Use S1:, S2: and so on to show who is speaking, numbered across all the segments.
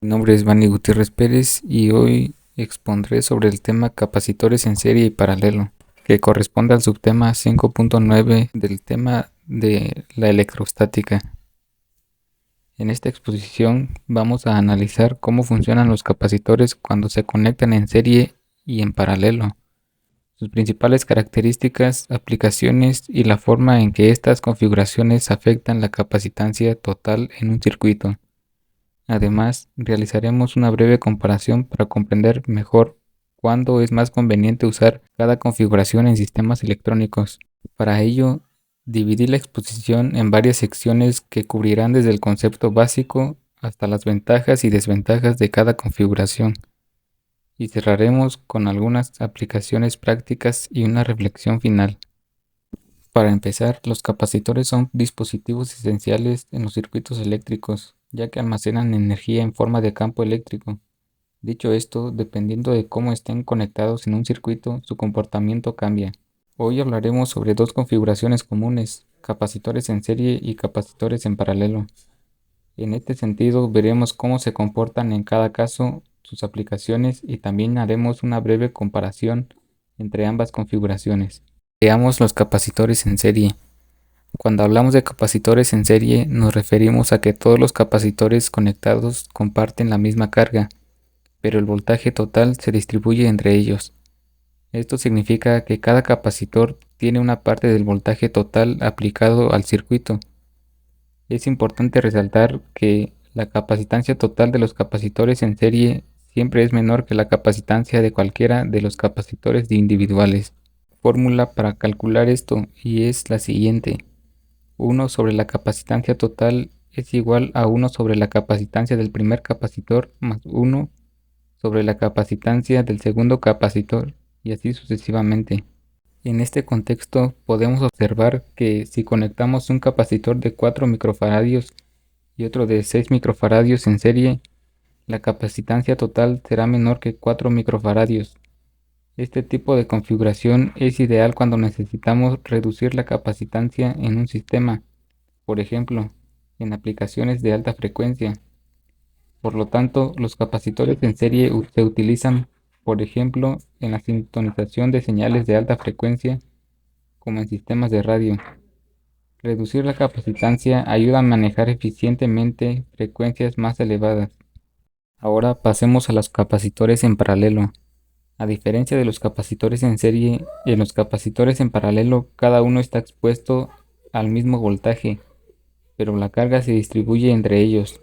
S1: Mi nombre es Vani Gutiérrez Pérez y hoy expondré sobre el tema capacitores en serie y paralelo, que corresponde al subtema 5.9 del tema de la electrostática. En esta exposición vamos a analizar cómo funcionan los capacitores cuando se conectan en serie y en paralelo, sus principales características, aplicaciones y la forma en que estas configuraciones afectan la capacitancia total en un circuito. Además, realizaremos una breve comparación para comprender mejor cuándo es más conveniente usar cada configuración en sistemas electrónicos. Para ello, dividí la exposición en varias secciones que cubrirán desde el concepto básico hasta las ventajas y desventajas de cada configuración, y cerraremos con algunas aplicaciones prácticas y una reflexión final. Para empezar, los capacitores son dispositivos esenciales en los circuitos eléctricos, ya que almacenan energía en forma de campo eléctrico. Dicho esto, dependiendo de cómo estén conectados en un circuito, su comportamiento cambia. Hoy hablaremos sobre dos configuraciones comunes, capacitores en serie y capacitores en paralelo. En este sentido, veremos cómo se comportan en cada caso, sus aplicaciones y también haremos una breve comparación entre ambas configuraciones. Veamos los capacitores en serie. Cuando hablamos de capacitores en serie, nos referimos a que todos los capacitores conectados comparten la misma carga, pero el voltaje total se distribuye entre ellos. Esto significa que cada capacitor tiene una parte del voltaje total aplicado al circuito. Es importante resaltar que la capacitancia total de los capacitores en serie siempre es menor que la capacitancia de cualquiera de los capacitores individuales. Fórmula para calcular esto y es la siguiente: 1 sobre la capacitancia total es igual a 1 sobre la capacitancia del primer capacitor más 1 sobre la capacitancia del segundo capacitor, y así sucesivamente. En este contexto podemos observar que si conectamos un capacitor de 4 microfaradios y otro de 6 microfaradios en serie, la capacitancia total será menor que 4 microfaradios. Este tipo de configuración es ideal cuando necesitamos reducir la capacitancia en un sistema, por ejemplo, en aplicaciones de alta frecuencia. Por lo tanto, los capacitores en serie se utilizan, por ejemplo, en la sintonización de señales de alta frecuencia, como en sistemas de radio. Reducir la capacitancia ayuda a manejar eficientemente frecuencias más elevadas. Ahora pasemos a los capacitores en paralelo. A diferencia de los capacitores en serie, en los capacitores en paralelo cada uno está expuesto al mismo voltaje, pero la carga se distribuye entre ellos.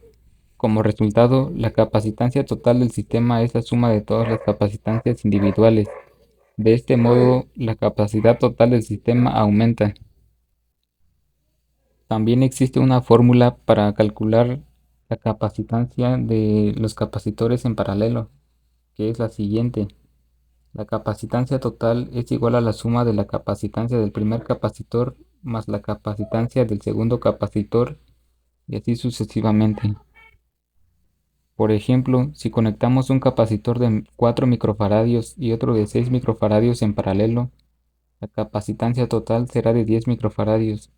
S1: Como resultado, la capacitancia total del sistema es la suma de todas las capacitancias individuales. De este modo, la capacidad total del sistema aumenta. También existe una fórmula para calcular la capacitancia de los capacitores en paralelo, que es la siguiente: la capacitancia total es igual a la suma de la capacitancia del primer capacitor más la capacitancia del segundo capacitor, y así sucesivamente. Por ejemplo, si conectamos un capacitor de 4 microfaradios y otro de 6 microfaradios en paralelo, la capacitancia total será de 10 microfaradios.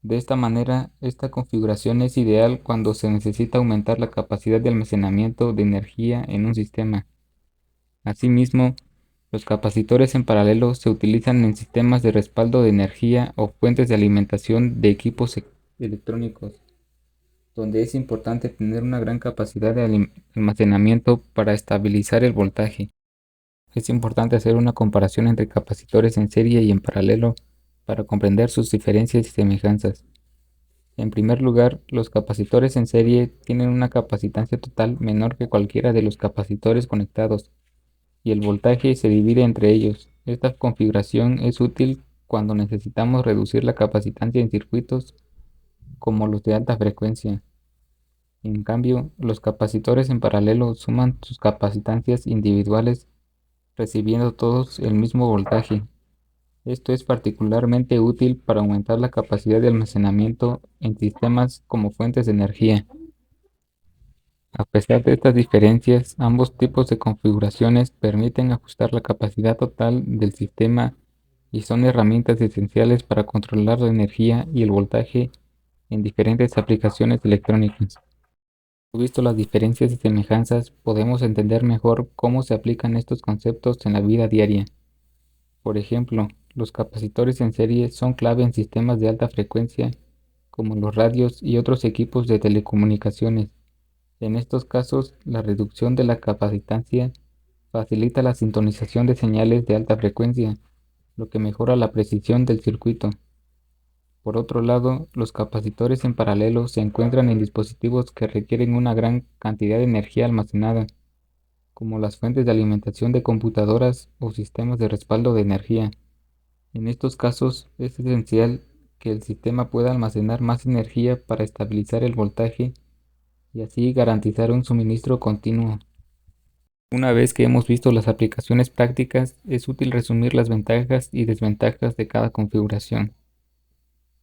S1: De esta manera, esta configuración es ideal cuando se necesita aumentar la capacidad de almacenamiento de energía en un sistema. Asimismo, los capacitores en paralelo se utilizan en sistemas de respaldo de energía o fuentes de alimentación de equipos electrónicos, donde es importante tener una gran capacidad de almacenamiento para estabilizar el voltaje. Es importante hacer una comparación entre capacitores en serie y en paralelo para comprender sus diferencias y semejanzas. En primer lugar, los capacitores en serie tienen una capacitancia total menor que cualquiera de los capacitores conectados, y el voltaje se divide entre ellos. Esta configuración es útil cuando necesitamos reducir la capacitancia en circuitos como los de alta frecuencia. En cambio, los capacitores en paralelo suman sus capacitancias individuales, recibiendo todos el mismo voltaje. Esto es particularmente útil para aumentar la capacidad de almacenamiento en sistemas como fuentes de energía. A pesar de estas diferencias, ambos tipos de configuraciones permiten ajustar la capacidad total del sistema y son herramientas esenciales para controlar la energía y el voltaje en diferentes aplicaciones electrónicas. Visto las diferencias y semejanzas, podemos entender mejor cómo se aplican estos conceptos en la vida diaria. Por ejemplo, los capacitores en serie son clave en sistemas de alta frecuencia, como los radios y otros equipos de telecomunicaciones. En estos casos, la reducción de la capacitancia facilita la sintonización de señales de alta frecuencia, lo que mejora la precisión del circuito. Por otro lado, los capacitores en paralelo se encuentran en dispositivos que requieren una gran cantidad de energía almacenada, como las fuentes de alimentación de computadoras o sistemas de respaldo de energía. En estos casos, es esencial que el sistema pueda almacenar más energía para estabilizar el voltaje y así garantizar un suministro continuo. Una vez que hemos visto las aplicaciones prácticas, es útil resumir las ventajas y desventajas de cada configuración.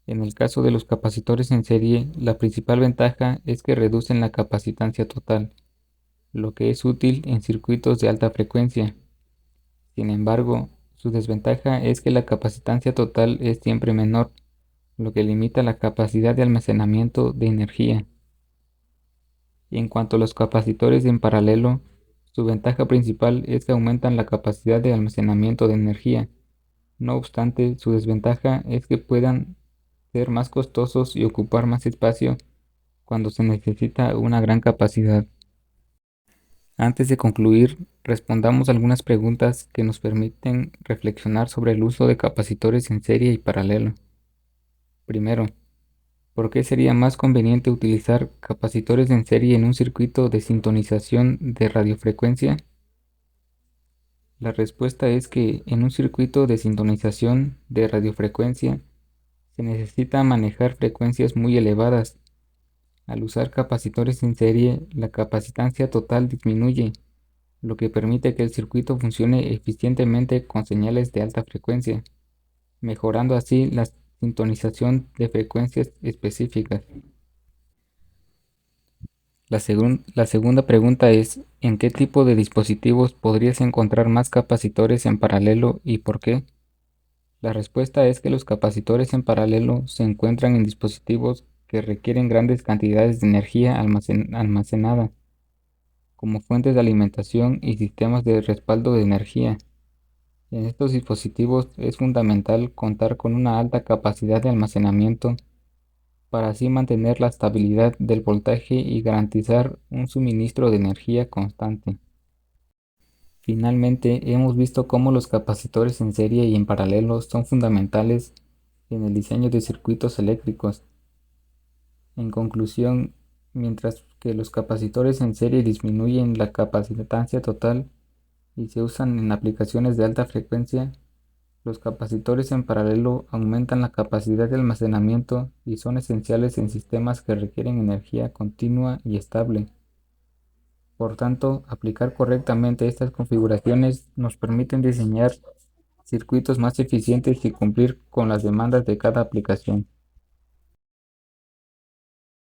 S1: En el caso de los capacitores en serie, la principal ventaja es que reducen la capacitancia total, lo que es útil en circuitos de alta frecuencia. Sin embargo, su desventaja es que la capacitancia total es siempre menor, lo que limita la capacidad de almacenamiento de energía. En cuanto a los capacitores en paralelo, su ventaja principal es que aumentan la capacidad de almacenamiento de energía. No obstante, su desventaja es que puedan ser más costosos y ocupar más espacio cuando se necesita una gran capacidad. Antes de concluir, respondamos algunas preguntas que nos permiten reflexionar sobre el uso de capacitores en serie y paralelo. Primero, ¿por qué sería más conveniente utilizar capacitores en serie en un circuito de sintonización de radiofrecuencia? La respuesta es que en un circuito de sintonización de radiofrecuencia se necesita manejar frecuencias muy elevadas. Al usar capacitores en serie, la capacitancia total disminuye, lo que permite que el circuito funcione eficientemente con señales de alta frecuencia, mejorando así la sintonización de frecuencias específicas. La segunda pregunta es, ¿en qué tipo de dispositivos podrías encontrar más capacitores en paralelo y por qué? La respuesta es que los capacitores en paralelo se encuentran en dispositivos que requieren grandes cantidades de energía almacenada, como fuentes de alimentación y sistemas de respaldo de energía. En estos dispositivos es fundamental contar con una alta capacidad de almacenamiento para así mantener la estabilidad del voltaje y garantizar un suministro de energía constante. Finalmente, hemos visto cómo los capacitores en serie y en paralelo son fundamentales en el diseño de circuitos eléctricos. En conclusión, mientras que los capacitores en serie disminuyen la capacitancia total y se usan en aplicaciones de alta frecuencia, los capacitores en paralelo aumentan la capacidad de almacenamiento y son esenciales en sistemas que requieren energía continua y estable. Por tanto, aplicar correctamente estas configuraciones nos permiten diseñar circuitos más eficientes y cumplir con las demandas de cada aplicación.